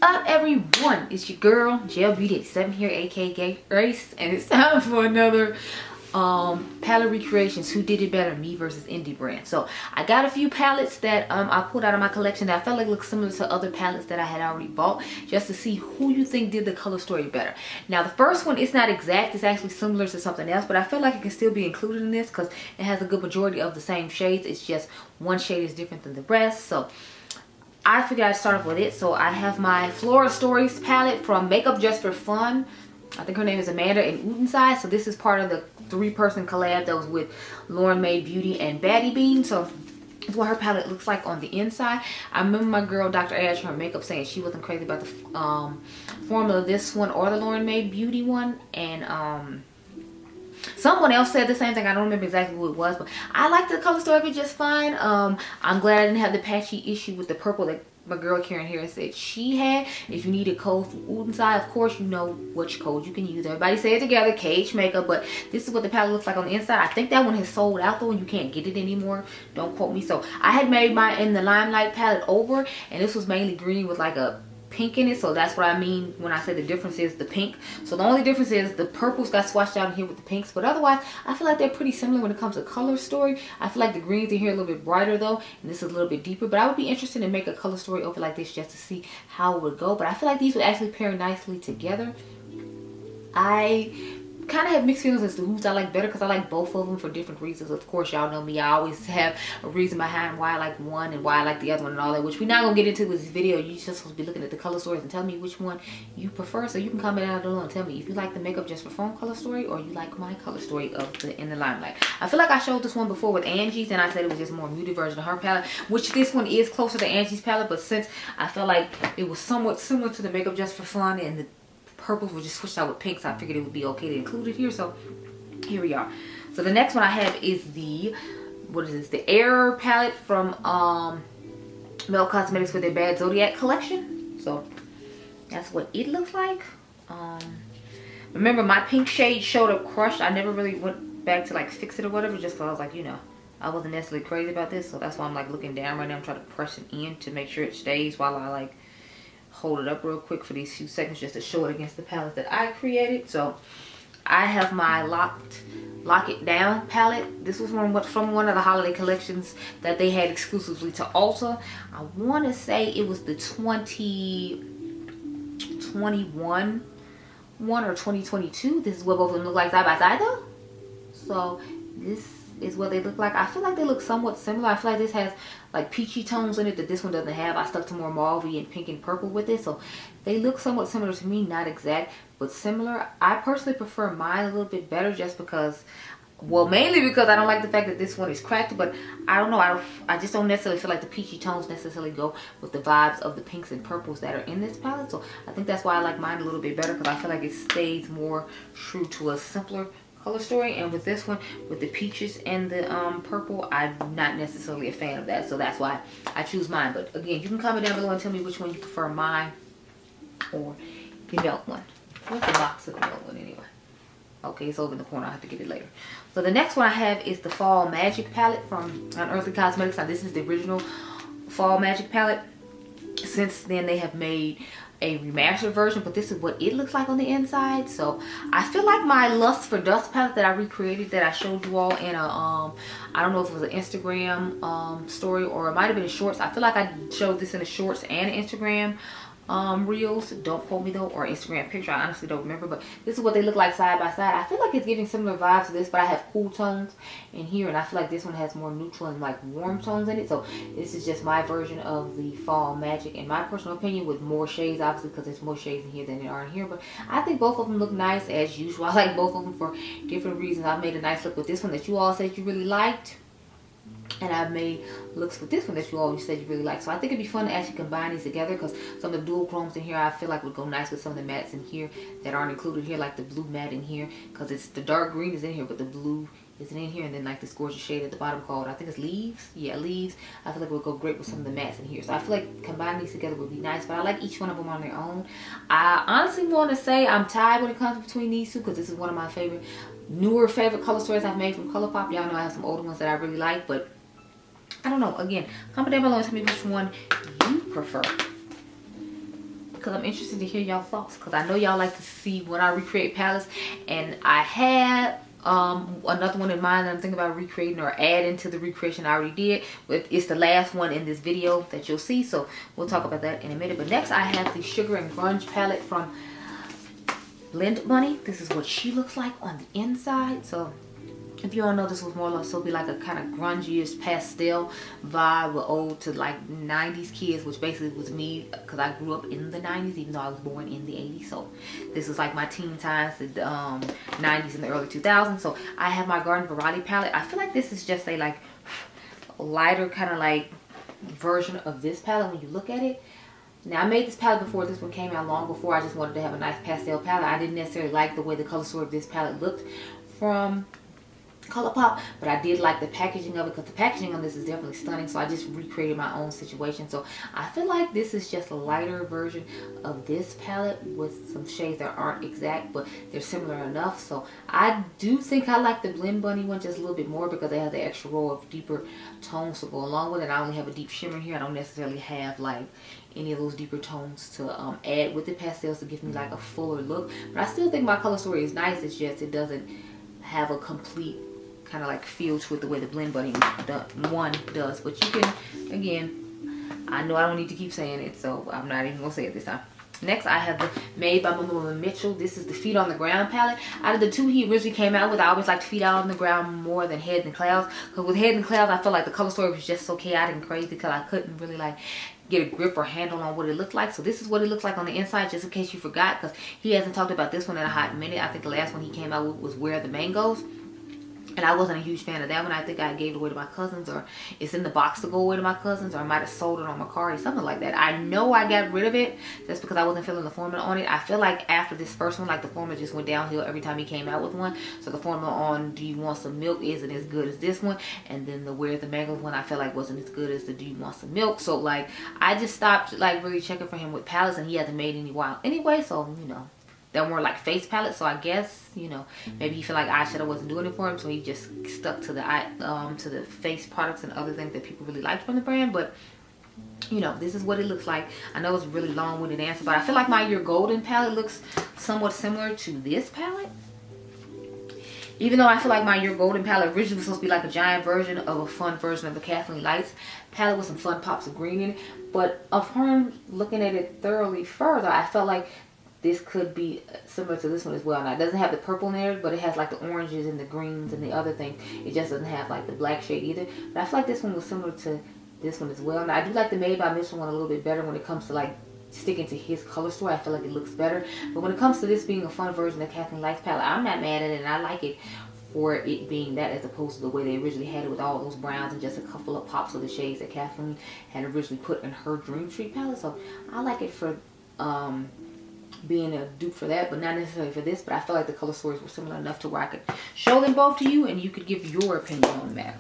up, everyone? It's your girl Gel Beauty 87 here, aka Grace, and it's time for another palette recreations. Who did it better, me versus indie brand? So I got a few palettes that I pulled out of my collection that I felt like looked similar to other palettes that I had already bought, just to see who you think did the color story better. Now the first one, it's not exact, it's actually similar to something else, but I feel like it can still be included in this because it has a good majority of the same shades. It's just one shade is different than the rest. So I figured I'd start off with it. So I have my Flora Stories palette from Makeup Just for Fun. I think her name is Amanda and Udenside. So this is part of the 3-person collab that was with Lauren Made Beauty and Baddie Bean. So this is what her palette looks like on the inside. I remember my girl Dr. Ash, her makeup, saying she wasn't crazy about the formula of this one or the Lauren Made Beauty one. And someone else said the same thing. I don't remember exactly who it was, but I liked the color story of it just fine. I'm glad I didn't have the patchy issue with the purple that my girl Karen here said she had. If you need a code for Udenside, of course you know which code you can use. Everybody say it together, Cage Makeup. But this is what the palette looks like on the inside. I think that one has sold out though and you can't get it anymore. Don't quote me. So I had made mine in the Limelight palette over, and this was mainly green with like a pink in it. So that's what I mean when I say the difference is the pink. So the only difference is the purples got swatched out in here with the pinks, but otherwise I feel like they're pretty similar when it comes to color story. I feel like the greens in here are a little bit brighter though, and this is a little bit deeper, but I would be interested in make a color story over like this just to see how it would go. But I feel like these would actually pair nicely together. I kind of have mixed feelings as to whose I like better because I like both of them for different reasons. Of course, y'all know me, I always have a reason behind why I like one and why I like the other one and all that, which we're not gonna get into with this video. You're just supposed to be looking at the color stories and tell me which one you prefer. So you can comment down below and tell me if you like the Makeup Just for Fun color story or you like my color story of the In the Limelight. I feel like I showed this one before with Angie's and I said it was just a more muted version of her palette, which this one is closer to Angie's palette, but since I felt like it was somewhat similar to the Makeup Just for Fun and the purples were just switched out with pinks, I figured it would be okay to include it here. So here we are. So the next one I have is the, what is this, the Air palette from Adept Cosmetics for their Bad Zodiac collection. So that's what it looks like. Remember my pink shade showed up crushed. I never really went back to like fix it or whatever, just because I was like, you know, I wasn't necessarily crazy about this. So that's why I'm like looking down right now. I'm trying to press it in to make sure it stays while I like hold it up real quick for these few seconds just to show it against the palette that I created. So I have my Lock It Down palette. This was from one of the holiday collections that they had exclusively to Ulta. I want to say it was the 2021 one or 2022. This is what both of them look like side by side though. So this is what they look like. I feel like they look somewhat similar. I feel like this has like peachy tones in it that this one doesn't have. I stuck to more mauvey and pink and purple with it, so they look somewhat similar to me. Not exact, but similar. I personally prefer mine a little bit better just because, well, mainly because I don't like the fact that this one is cracked, but I don't know, I just don't necessarily feel like the peachy tones necessarily go with the vibes of the pinks and purples that are in this palette. So I think that's why I like mine a little bit better, because I feel like it stays more true to a simpler color story. And with this one, with the peaches and the purple, I'm not necessarily a fan of that, so that's why I choose mine. But again, you can comment down below and tell me which one you prefer, mine or the milk one. What's the box of the milk one anyway? Okay, it's over in the corner. I'll have to get it later. So the next one I have is the Fall Magic palette from Unearthly Cosmetics. Now this is the original Fall Magic palette. Since then they have made a remastered version, but this is what it looks like on the inside. So I feel like my Lust for Dust palette that I recreated, that I showed you all in a I don't know if it was an Instagram story or it might have been shorts. I feel like I showed this in the shorts and Instagram reels, don't quote me though, or Instagram picture, I honestly don't remember, but this is what they look like side by side. I feel like it's giving similar vibes to this, but I have cool tones in here, and I feel like this one has more neutral and like warm tones in it. So this is just my version of the Fall Magic in my personal opinion, with more shades obviously, because there's more shades in here than there are in here. But I think both of them look nice as usual. I like both of them for different reasons. I made a nice look with this one that you all said you really liked, and I've made looks with this one that you always said you really like. So I think it'd be fun to actually combine these together, because some of the dual chromes in here I feel like would go nice with some of the mattes in here that aren't included here, like the blue matte in here, because it's the dark green is in here but the blue isn't in here, and then like this gorgeous shade at the bottom called, I think it's Leaves. Yeah, Leaves. I feel like it would go great with some of the mattes in here. So I feel like combining these together would be nice, but I like each one of them on their own. I honestly want to say I'm tied when it comes between these two, because this is one of my newer favorite color stories I've made from ColourPop. Y'all know I have some older ones that I really like, but I don't know. Again, comment down below and tell me which one you prefer. because I'm interested to hear y'all thoughts, because I know y'all like to see when I recreate palettes, and I had another one in mind that I'm thinking about recreating or adding to the recreation I already did, but it's the last one in this video that you'll see, so we'll talk about that in a minute. But next I have the Sugar and Grunge palette from Blend Bunny. This is what she looks like on the inside. So if you all know, this was more or less so be like a kind of grungiest pastel vibe with old to like 90s kids, which basically was me, because I grew up in the 90s even though I was born in the 80s. So this was like my teen times, the 90s and the early 2000s. So I have my Garden Variety palette. I feel like this is just a like lighter kind of like version of this palette when you look at it. Now, I made this palette before this one came out, long before. I just wanted to have a nice pastel palette. I didn't necessarily like the way the color story of this palette looked from ColourPop, but I did like the packaging of it, because the packaging on this is definitely stunning. So I just recreated my own situation. So I feel like this is just a lighter version of this palette with some shades that aren't exact, but they're similar enough. So I do think I like the Blend Bunny one just a little bit more, because it has the extra row of deeper tones to go along with it. I only have a deep shimmer here. I don't necessarily have like any of those deeper tones to add with the pastels to give me like a fuller look. But I still think my color story is nice. It's just it doesn't have a complete kind of like feel to it the way the Blend Bunny one does. But you can, again, I know I don't need to keep saying it, so I'm not even gonna say it this time. Next I have the Made by Mama Mitchell. This is the Feet on the Ground palette. Out of the two he originally came out with, I always like Feet Out on the Ground more than Head in the Clouds, because with Head in the Clouds I felt like the color story was just so chaotic and crazy, because I couldn't really like get a grip or handle on what it looked like. So this is what it looks like on the inside, just in case you forgot, because he hasn't talked about this one in a hot minute. I think the last one he came out with was Where the Mangoes, and I wasn't a huge fan of that one. I think I gave it away to my cousins, or it's in the box to go away to my cousins, or I might have sold it on Mercari, something like that. I know I got rid of it just because I wasn't feeling the formula on it. I feel like after this first one, like the formula just went downhill every time he came out with one. So the formula on Do You Want Some Milk isn't as good as this one, and then the Where the Mangoes one I feel like wasn't as good as the Do You Want Some Milk. So like I just stopped like really checking for him with palettes, and he hasn't made any while anyway. So you know, they're more like face palettes, so I guess, you know, maybe he feel like eyeshadow wasn't doing it for him, so he just stuck to the face products and other things that people really liked from the brand. But you know, this is what it looks like. I know it's a really long-winded answer, but I feel like my Your Golden palette looks somewhat similar to this palette. Even though I feel like my Your Golden palette originally was supposed to be like a giant version of a fun version of the Kathleen Lights palette with some fun pops of green in it. But upon looking at it thoroughly further, I felt like this could be similar to this one as well. Now it doesn't have the purple in there, but it has like the oranges and the greens and the other thing. It just doesn't have like the black shade either. But I feel like this one was similar to this one as well. Now I do like the Made by Mitchell one a little bit better when it comes to like sticking to his color story. I feel like it looks better. But when it comes to this being a fun version of Kathleen Lights palette, I'm not mad at it, and I like it for it being that, as opposed to the way they originally had it with all those browns and just a couple of pops of the shades that Kathleen had originally put in her Dream Street palette. So I like it for being a dupe for that, but not necessarily for this. But I feel like the color stories were similar enough to where I could show them both to you and you could give your opinion on the matter.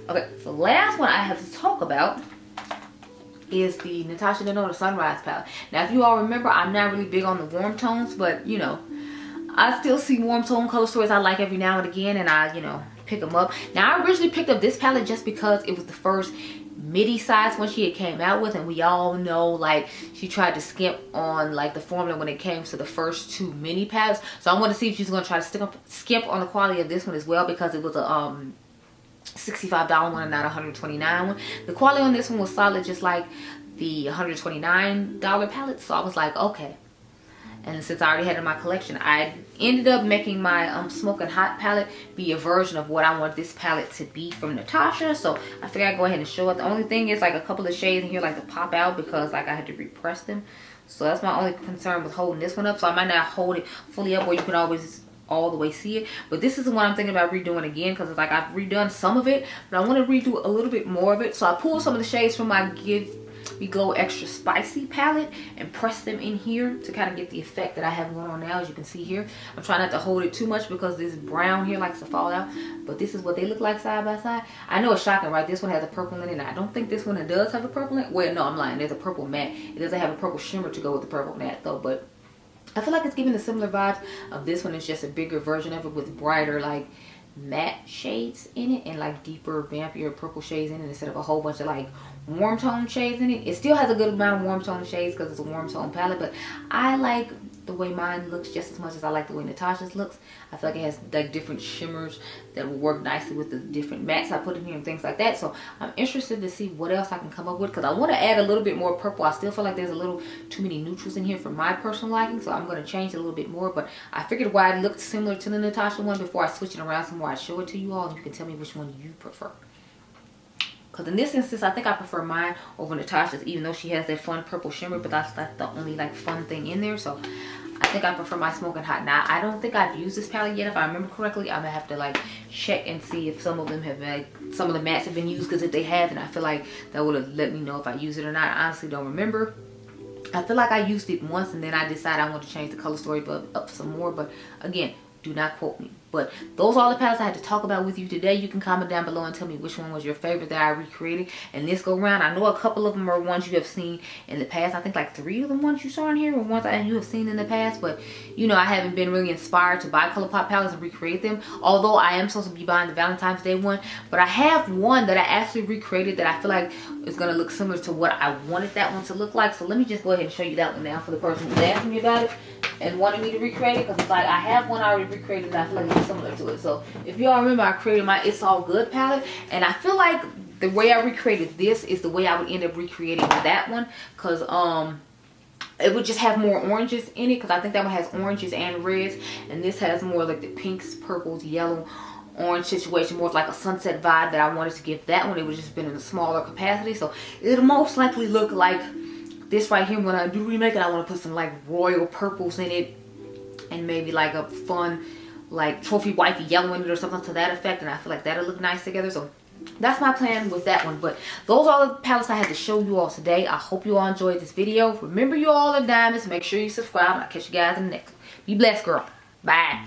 Okay, so last one I have to talk about is the Natasha Denona Sunrise palette. Now if you all remember, I'm not really big on the warm tones, but you know, I still see warm tone color stories I like every now and again, and I, you know, pick them up. Now I originally picked up this palette just because it was the first midi size one she had came out with, and we all know like she tried to skimp on like the formula when it came to the first two mini palettes. So I want to see if she's going to try to skimp on the quality of this one as well, because it was a $65 one and not a $129 one. The quality on this one was solid, just like the $129 palette. So I was like, okay. And since I already had it in my collection, I ended up making my Smoking Hot palette be a version of what I want this palette to be from Natasha. So I figured I'd go ahead and show it. The only thing is like a couple of shades in here like to pop out, because like I had to repress them. So that's my only concern with holding this one up. So I might not hold it fully up where you can always all the way see it. But this is the one I'm thinking about redoing again, because it's like I've redone some of it, but I want to redo a little bit more of it. So I pulled some of the shades from my Give Me Glow Extra Spicy palette and press them in here to kind of get the effect that I have going on now. As you can see here, I'm trying not to hold it too much because this brown here likes to fall out, but this is what they look like side by side. I know it's shocking, right? This one has a purple in it, and I don't think this one does have a purple in it. Well, no, I'm lying. There's a purple matte. It doesn't have a purple shimmer to go with the purple matte though, but I feel like it's giving the similar vibes of this one. It's just a bigger version of it with brighter like matte shades in it and like deeper vampier purple shades in it, instead of a whole bunch of like warm tone shades in it. It still has a good amount of warm tone shades because it's a warm tone palette, but I like the way mine looks just as much as I like the way Natasha's looks. I feel like it has like different shimmers that will work nicely with the different mattes I put in here and things like that. So I'm interested to see what else I can come up with, because I want to add a little bit more purple. I still feel like there's a little too many neutrals in here for my personal liking, so I'm going to change it a little bit more. But I figured why it looked similar to the Natasha one, before I switch it around some more, I show it to you all and you can tell me which one you prefer. Because in this instance, I think I prefer mine over Natasha's, even though she has that fun purple shimmer, but that's the only like fun thing in there. So I think I prefer my Smoking Hot. Now, I don't think I've used this palette yet. If I remember correctly, I'm going to have to like check and see if some of them have, like, some of the mattes have been used. Because if they have, then I feel like that would have let me know if I use it or not. I honestly don't remember. I feel like I used it once and then I decided I want to change the color story up some more. But again, do not quote me. But those are all the palettes I had to talk about with you today. You can comment down below and tell me which one was your favorite that I recreated. And this go round, I know a couple of them are ones you have seen in the past. I think like 3 of the ones you saw in here were ones that you have seen in the past. But you know, I haven't been really inspired to buy ColourPop palettes and recreate them. Although I am supposed to be buying the Valentine's Day one. But I have one that I actually recreated that I feel like is going to look similar to what I wanted that one to look like. So let me just go ahead and show you that one now for the person who's asking me about it and wanted me to recreate it, because it's like I have one already recreated and I feel like it's similar to it. So if y'all remember, I created my It's All Good palette, and I feel like the way I recreated this is the way I would end up recreating that one, because it would just have more oranges in it, because I think that one has oranges and reds, and this has more like the pinks, purples, yellow, orange situation, more like a sunset vibe that I wanted to give that one. It would just been in a smaller capacity, so it'll most likely look like this right here. When I do remake it, I want to put some like royal purples in it and maybe like a fun like trophy wifey yellow in it or something to that effect, and I feel like that'll look nice together. So that's my plan with that one. But those are all the palettes I had to show you all today. I hope you all enjoyed this video. Remember, you all are diamonds. Make sure you subscribe, and I'll catch you guys in the next one. Be blessed, girl. Bye.